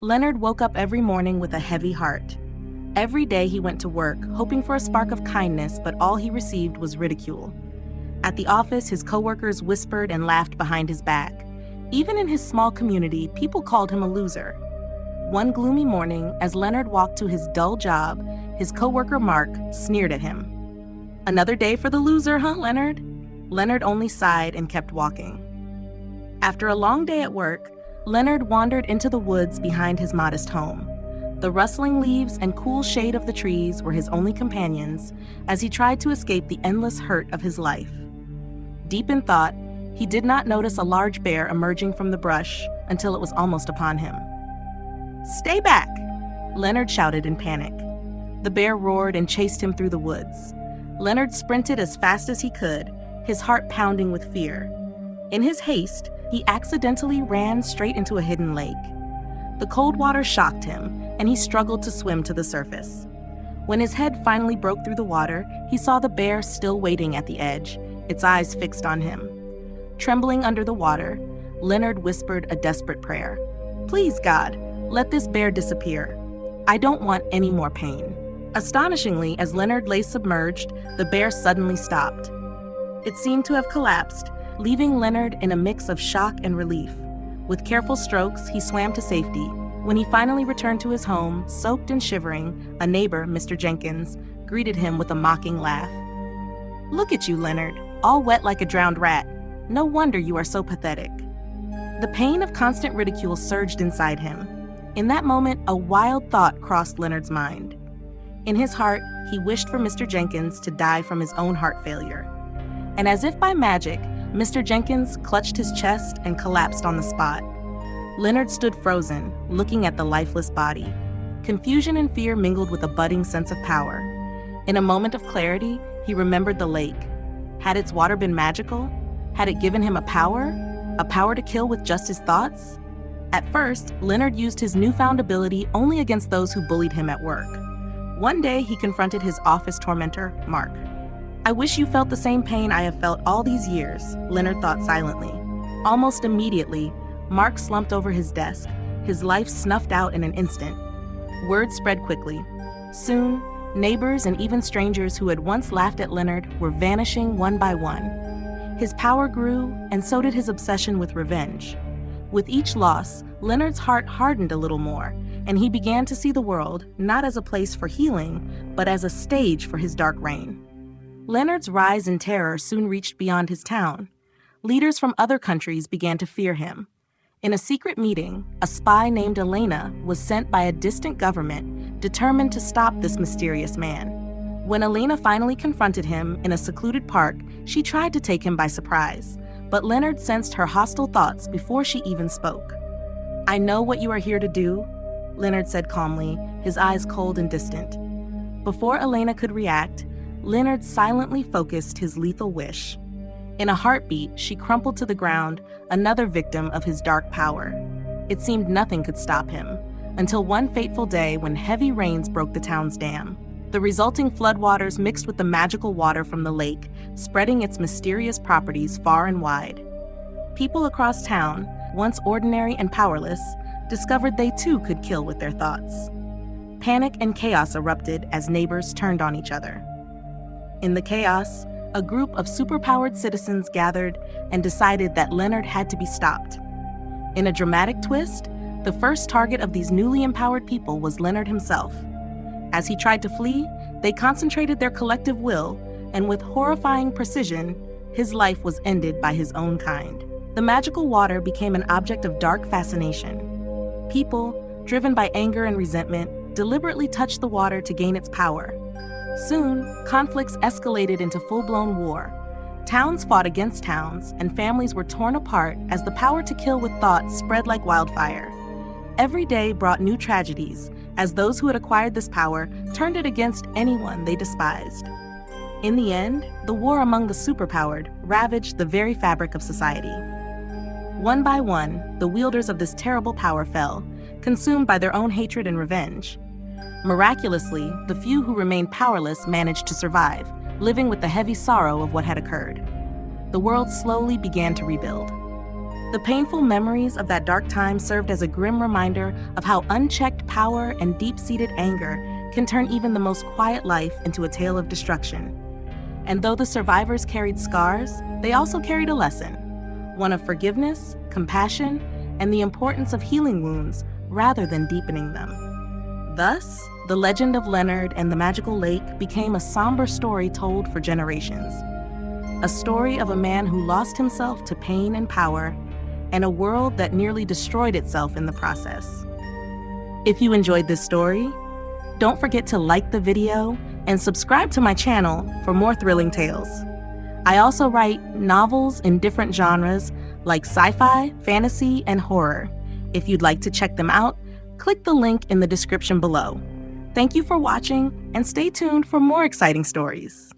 Leonard woke up every morning with a heavy heart. Every day he went to work, hoping for a spark of kindness, but all he received was ridicule. At the office, his coworkers whispered and laughed behind his back. Even in his small community, people called him a loser. One gloomy morning, as Leonard walked to his dull job, his coworker Mark sneered at him. "Another day for the loser, huh, Leonard?" Leonard only sighed and kept walking. After a long day at work, Leonard wandered into the woods behind his modest home. The rustling leaves and cool shade of the trees were his only companions as he tried to escape the endless hurt of his life. Deep in thought, he did not notice a large bear emerging from the brush until it was almost upon him. "Stay back!" Leonard shouted in panic. The bear roared and chased him through the woods. Leonard sprinted as fast as he could, his heart pounding with fear. In his haste, he accidentally ran straight into a hidden lake. The cold water shocked him, and he struggled to swim to the surface. When his head finally broke through the water, he saw the bear still waiting at the edge, its eyes fixed on him. Trembling under the water, Leonard whispered a desperate prayer. "Please, God, let this bear disappear. I don't want any more pain." Astonishingly, as Leonard lay submerged, the bear suddenly stopped. It seemed to have collapsed, leaving Leonard in a mix of shock and relief. With careful strokes, he swam to safety. When he finally returned to his home, soaked and shivering, a neighbor, Mr. Jenkins, greeted him with a mocking laugh. "Look at you, Leonard, all wet like a drowned rat. No wonder you are so pathetic." The pain of constant ridicule surged inside him. In that moment, a wild thought crossed Leonard's mind. In his heart, he wished for Mr. Jenkins to die from his own heart failure. And as if by magic, Mr. Jenkins clutched his chest and collapsed on the spot. Leonard stood frozen, looking at the lifeless body. Confusion and fear mingled with a budding sense of power. In a moment of clarity, he remembered the lake. Had its water been magical? Had it given him a power to kill with just his thoughts? At first, Leonard used his newfound ability only against those who bullied him at work. One day, he confronted his office tormentor, Mark. "I wish you felt the same pain I have felt all these years," Leonard thought silently. Almost immediately, Mark slumped over his desk, his life snuffed out in an instant. Word spread quickly. Soon, neighbors and even strangers who had once laughed at Leonard were vanishing one by one. His power grew, and so did his obsession with revenge. With each loss, Leonard's heart hardened a little more, and he began to see the world not as a place for healing, but as a stage for his dark reign. Leonard's rise in terror soon reached beyond his town. Leaders from other countries began to fear him. In a secret meeting, a spy named Elena was sent by a distant government determined to stop this mysterious man. When Elena finally confronted him in a secluded park, she tried to take him by surprise, but Leonard sensed her hostile thoughts before she even spoke. "I know what you are here to do," Leonard said calmly, his eyes cold and distant. Before Elena could react, Leonard silently focused his lethal wish. In a heartbeat, she crumpled to the ground, another victim of his dark power. It seemed nothing could stop him, until one fateful day when heavy rains broke the town's dam. The resulting floodwaters mixed with the magical water from the lake, spreading its mysterious properties far and wide. People across town, once ordinary and powerless, discovered they too could kill with their thoughts. Panic and chaos erupted as neighbors turned on each other. In the chaos, a group of superpowered citizens gathered and decided that Leonard had to be stopped. In a dramatic twist, the first target of these newly empowered people was Leonard himself. As he tried to flee, they concentrated their collective will, and with horrifying precision, his life was ended by his own kind. The magical water became an object of dark fascination. People, driven by anger and resentment, deliberately touched the water to gain its power. Soon, conflicts escalated into full-blown war. Towns fought against towns, and families were torn apart as the power to kill with thought spread like wildfire. Every day brought new tragedies, as those who had acquired this power turned it against anyone they despised. In the end, the war among the superpowered ravaged the very fabric of society. One by one, the wielders of this terrible power fell, consumed by their own hatred and revenge. Miraculously, the few who remained powerless managed to survive, living with the heavy sorrow of what had occurred. The world slowly began to rebuild. The painful memories of that dark time served as a grim reminder of how unchecked power and deep-seated anger can turn even the most quiet life into a tale of destruction. And though the survivors carried scars, they also carried a lesson, one of forgiveness, compassion, and the importance of healing wounds rather than deepening them. Thus, the legend of Leonard and the magical lake became a somber story told for generations. A story of a man who lost himself to pain and power, and a world that nearly destroyed itself in the process. If you enjoyed this story, don't forget to like the video and subscribe to my channel for more thrilling tales. I also write novels in different genres like sci-fi, fantasy, and horror. If you'd like to check them out, click the link in the description below. Thank you for watching, and stay tuned for more exciting stories.